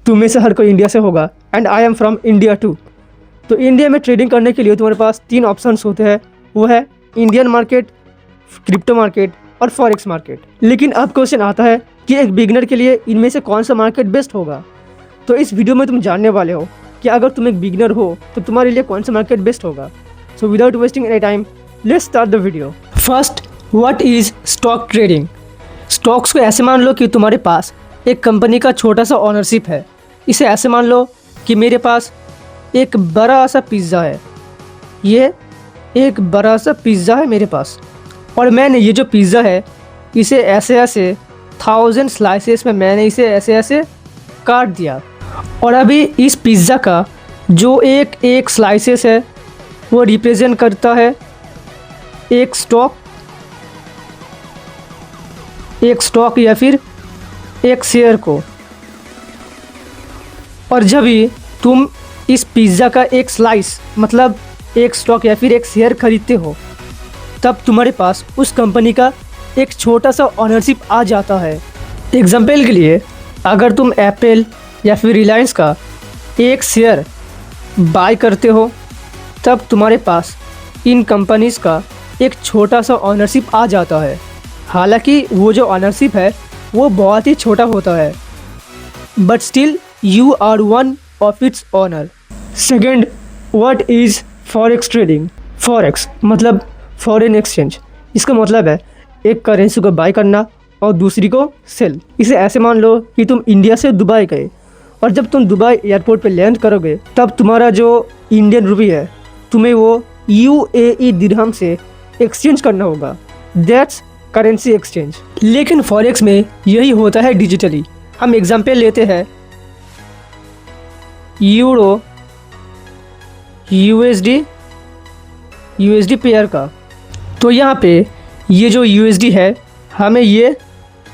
तुम में से हर कोई इंडिया से होगा and I am from India too. तो इंडिया में ट्रेडिंग करने के लिए तुम्हारे पास 3 ऑप्शंस होते हैं, वो है इंडियन मार्केट, क्रिप्टो मार्केट और फॉरेक्स मार्केट। लेकिन अब क्वेश्चन आता है कि एक बिगिनर के लिए इनमें से कौन सा मार्केट बेस्ट होगा। तो इस वीडियो में तुम जानने वाले हो कि अगर तुम एक बिगिनर हो तो तुम्हारे लिए कौन सा मार्केट बेस्ट होगा। So without wasting any time let's start the video. First, what is stock trading. Stocks को ऐसे मान लो कि तुम्हारे पास एक कंपनी का छोटा सा ओनरशिप है। इसे ऐसे मान लो कि मेरे पास एक बड़ा सा पिज़्ज़ा है, ये एक बड़ा सा पिज़्ज़ा है मेरे पास, और मैंने ये जो पिज़्ज़ा है इसे ऐसे ऐसे 1000 स्लाइसेस में मैंने इसे ऐसे ऐसे काट दिया। और अभी इस पिज़्ज़ा का जो एक स्लाइसेस है वो रिप्रेजेंट करता है एक स्टॉक या फिर एक शेयर को। और जब भी तुम इस पिज़्ज़ा का एक स्लाइस मतलब एक स्टॉक या फिर एक शेयर खरीदते हो तब तुम्हारे पास उस कंपनी का एक छोटा सा ओनरशिप आ जाता है। एग्जाम्पल के लिए अगर तुम एप्पल या फिर रिलायंस का एक शेयर बाय करते हो तब तुम्हारे पास इन कंपनीज़ का एक छोटा सा ओनरशिप आ जाता है। हालांकि वो जो ओनरशिप है वो बहुत ही छोटा होता है, but still you are one of its owner. Second, what is forex trading. Forex मतलब फॉरेन एक्सचेंज। इसका मतलब है एक करेंसी को बाय करना और दूसरी को सेल। इसे ऐसे मान लो कि तुम इंडिया से दुबई गए और जब तुम दुबई एयरपोर्ट पे लैंड करोगे तब तुम्हारा जो इंडियन रुपी है तुम्हें वो UAE दिरहम से एक्सचेंज करना होगा। That's currency exchange. लेकिन फॉरेक्स में यही होता है डिजिटली। हम एग्जांपल लेते हैं यूरो USD पेयर का। तो यहाँ पे ये जो USD है हमें ये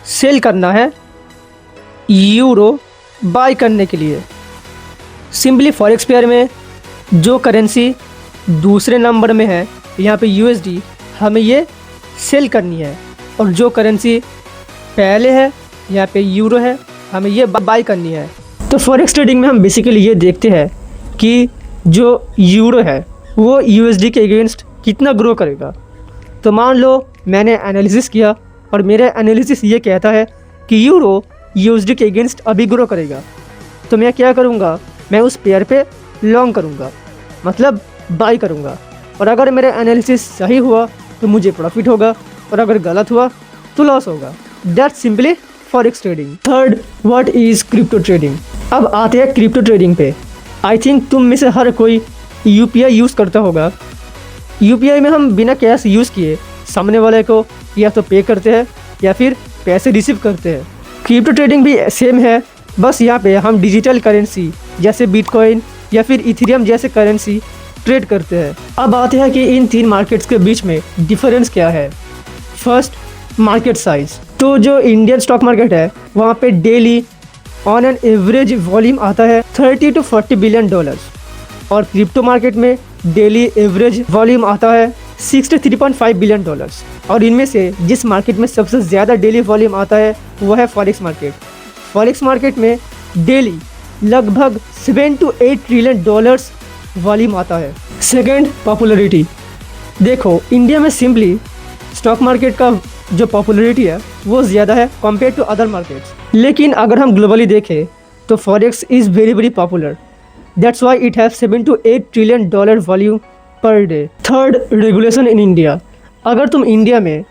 सेल करना है यूरो बाय करने के लिए। सिंपली फॉरेक्स पेयर में जो करेंसी दूसरे नंबर में है यहाँ पे USD हमें ये सेल करनी है, और जो करेंसी पहले है यहाँ पे यूरो है हमें ये बाय करनी है। तो फॉरेक्स ट्रेडिंग में हम बेसिकली ये देखते हैं कि जो यूरो है वो USD के अगेंस्ट कितना ग्रो करेगा। तो मान लो मैंने एनालिसिस किया और मेरा एनालिसिस ये कहता है कि यूरो USD के अगेंस्ट अभी ग्रो करेगा, तो मैं क्या करूँगा, मैं उस पेयर पे लॉन्ग करूँगा, मतलब बाई करूँगा। और अगर मेरा एनालिसिस सही हुआ तो मुझे प्रॉफिट होगा, और अगर गलत हुआ तो लॉस होगा। That's simply forex trading. Third, what is crypto trading. अब आते हैं क्रिप्टो ट्रेडिंग पे। आई थिंक तुम में से हर कोई UPI यूज़ करता होगा। UPI में हम बिना कैश यूज़ किए सामने वाले को या तो पे करते हैं या फिर पैसे रिसीव करते हैं। क्रिप्टो ट्रेडिंग भी सेम है, बस यहाँ पे हम डिजिटल करेंसी जैसे बिटकॉइन या फिर इथेरियम जैसे करेंसी ट्रेड करते हैं। अब आते हैं कि इन 3 मार्केट्स के बीच में डिफरेंस क्या है। First, market size. तो जो इंडियन स्टॉक मार्केट है वहाँ पे daily on an average volume आता है $30 to 40 बिलियन, और क्रिप्टो मार्केट में डेली एवरेज वॉल्यूम आता है $63.5 बिलियन। और इनमें से जिस मार्केट में सबसे ज़्यादा डेली वॉल्यूम आता है वो है फॉरेक्स मार्केट। फॉरेक्स मार्केट में डेली लगभग $7 to 8 ट्रिलियन वॉल्यूम आता है। Second, popularity. देखो इंडिया में सिंपली स्टॉक मार्केट का जो पॉपुलरिटी है वो ज़्यादा है कंपेयर टू अदर मार्केट्स। लेकिन अगर हम ग्लोबली देखें तो forex is very popular. That's why it have $7 to 8 trillion volume per day. Third, regulation in India. अगर तुम इंडिया में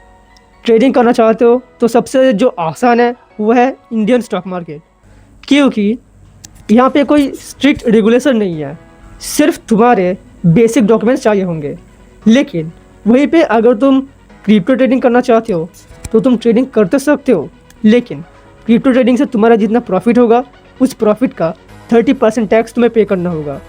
ट्रेडिंग करना चाहते हो तो सबसे जो आसान है वो है इंडियन स्टॉक मार्केट, क्योंकि यहाँ पे कोई स्ट्रिक्ट रेगुलेशन नहीं है, सिर्फ तुम्हारे बेसिक डॉक्यूमेंट्स चाहिए होंगे। लेकिन वहीं पे अगर तुम क्रिप्टो ट्रेडिंग करना चाहते हो तो तुम ट्रेडिंग करते सकते हो, लेकिन क्रिप्टो ट्रेडिंग से तुम्हारा जितना प्रॉफिट होगा उस प्रॉफिट का 30% टैक्स तुम्हें पे करना होगा।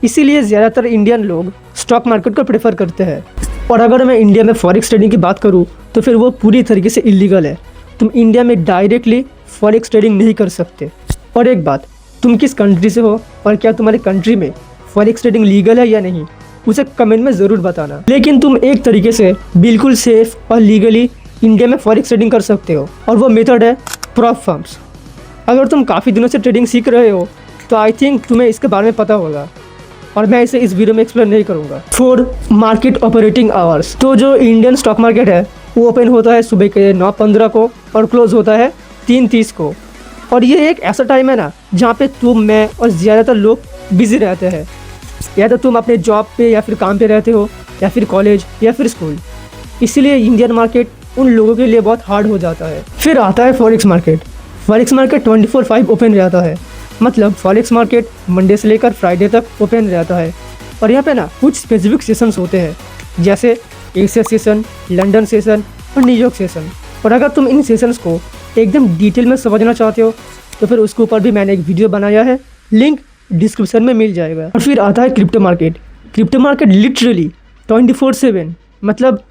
इसीलिए ज़्यादातर इंडियन लोग स्टॉक मार्केट को प्रेफर करते हैं। और अगर मैं इंडिया में फॉरेक्स ट्रेडिंग की बात करूँ तो फिर वो पूरी तरीके से इलीगल है। तुम इंडिया में डायरेक्टली फॉरेक्स ट्रेडिंग नहीं कर सकते। और एक बात, तुम किस कंट्री से हो और क्या तुम्हारी कंट्री में फॉरेक्स ट्रेडिंग लीगल है या नहीं, उसे कमेंट में ज़रूर बताना। लेकिन तुम एक तरीके से बिल्कुल सेफ और लीगली इंडिया में फॉरेक्स ट्रेडिंग कर सकते हो, और वो मेथड है प्रॉप फर्म्स। अगर तुम काफ़ी दिनों से ट्रेडिंग सीख रहे हो तो आई थिंक तुम्हें इसके बारे में पता होगा, और मैं इसे इस वीडियो में एक्सप्लेन नहीं करूँगा। 4 मार्केट ऑपरेटिंग आवर्स। तो जो इंडियन स्टॉक मार्केट है वो ओपन होता है सुबह के 9:15 को और क्लोज होता है 3:30 को। और ये एक ऐसा टाइम है ना जहाँ पे तुम, मैं और ज़्यादातर लोग बिजी रहते हैं, या तो तुम अपने जॉब पे या फिर काम पे रहते हो, या फिर कॉलेज या फिर स्कूल। इसीलिए इंडियन मार्केट उन लोगों के लिए बहुत हार्ड हो जाता है। फिर आता है forex market. Forex market 24/5 open रहता है, मतलब फॉरेक्स मार्केट मंडे से लेकर फ्राइडे तक ओपन रहता है। और यहाँ पे ना कुछ स्पेसिफिक सेशंस होते हैं, जैसे एशिया सेशन, लंदन सेशन और न्यूयॉर्क सेशन। और अगर तुम इन सेशंस को एकदम डिटेल में समझना चाहते हो तो फिर उसके ऊपर भी मैंने एक वीडियो बनाया है, लिंक डिस्क्रिप्शन में मिल जाएगा। और फिर आता है crypto market. Crypto market literally 24/7 मतलब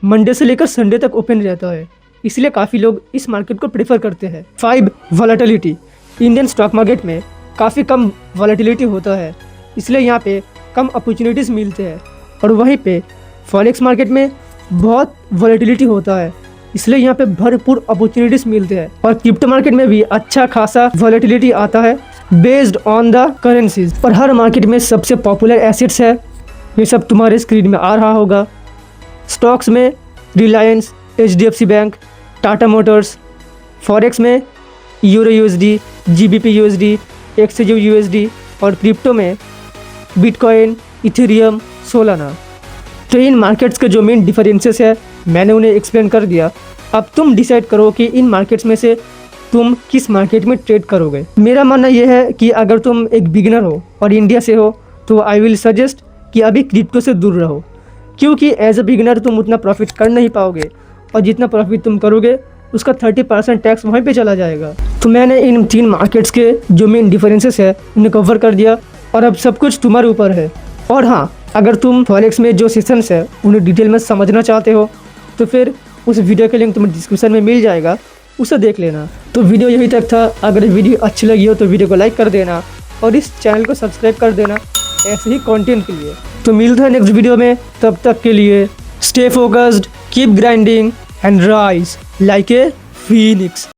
मंडे से लेकर संडे तक ओपन रहता है, इसलिए काफ़ी लोग इस मार्केट को प्रेफर करते हैं। 5 वॉलेटिलिटी। इंडियन स्टॉक मार्केट में काफ़ी कम वॉलेटिलिटी होता है, इसलिए यहाँ पे कम अपॉर्चुनिटीज़ मिलते हैं। और वहीं पे फॉरेक्स मार्केट में बहुत वॉलेटिलिटी होता है, इसलिए यहाँ पे भरपूर अपॉर्चुनिटीज़ मिलते हैं। और क्रिप्टो मार्केट में भी अच्छा खासा वॉलेटिलिटी आता है बेस्ड ऑन द करेंसीज। और हर मार्केट में सबसे पॉपुलर एसेट्स है, ये सब तुम्हारे स्क्रीन में आ रहा होगा। स्टॉक्स में Reliance, HDFC bank, Tata Motors. Forex में euro USD, GBP USD, XAU USD। और क्रिप्टो में बिटकॉइन, इथेरियम, सोलाना। तो इन मार्केट्स के जो मेन डिफरेंसेस है मैंने उन्हें एक्सप्लेन कर दिया। अब तुम डिसाइड करो कि इन मार्केट्स में से तुम किस मार्केट में ट्रेड करोगे। मेरा मानना यह है कि अगर तुम एक बिगिनर हो और इंडिया से हो तो आई विल सजेस्ट कि अभी क्रिप्टो से दूर रहो, क्योंकि एज अ बिगिनर तुम उतना प्रॉफिट कर नहीं पाओगे, और जितना प्रॉफिट तुम करोगे उसका 30% टैक्स वहीं पे चला जाएगा। तो मैंने इन 3 मार्केट्स के जो मेन डिफरेंसेस है उन्हें कवर कर दिया, और अब सब कुछ तुम्हारे ऊपर है। और हाँ, अगर तुम फॉरेक्स में जो सेशंस है उन्हें डिटेल में समझना चाहते हो तो फिर उस वीडियो का लिंक तुम्हें डिस्क्रिप्शन में मिल जाएगा, उसे देख लेना। तो वीडियो यहीं तक था। अगर वीडियो अच्छी लगी हो तो वीडियो को लाइक कर देना और इस चैनल को सब्सक्राइब कर देना ऐसे ही कंटेंट के लिए। तो मिलते हैं नेक्स्ट वीडियो में, तब तक के लिए stay focused, keep grinding and rise like a Phoenix.